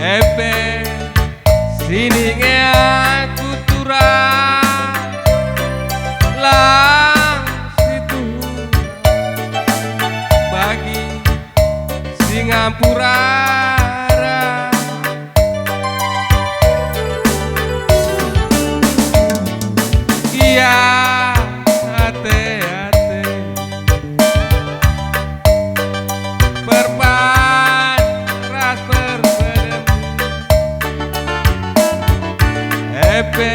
Epe sini aku turang lang situ bagi Singapura iya hati-hati berpan ras berbedem Epe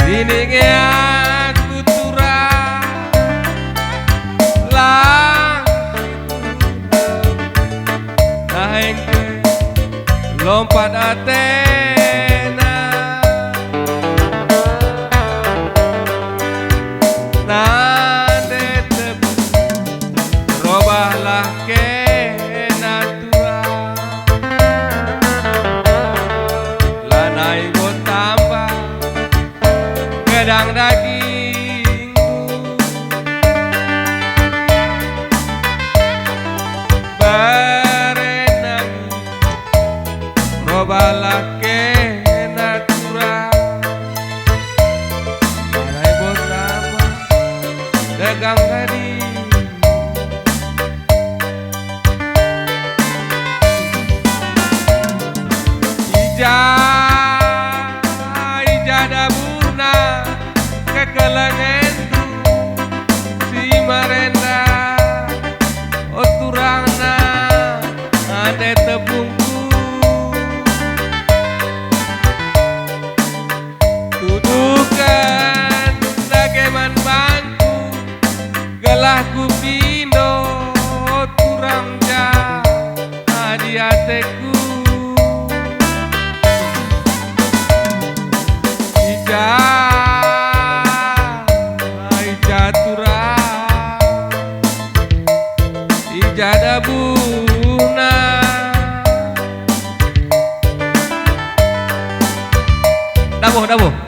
sini aku turang lang naik lompat Athena nade tebu robahlah ke natura lanai go tambah gedang dagingku berenang robahlah ke natura lanai go tambah dagang tadi ijada burna kekelengentu si merenda oturana ade tepungku tudukan dageman bangku gelahku pindo turang ja adi ateku ijada buna dabuh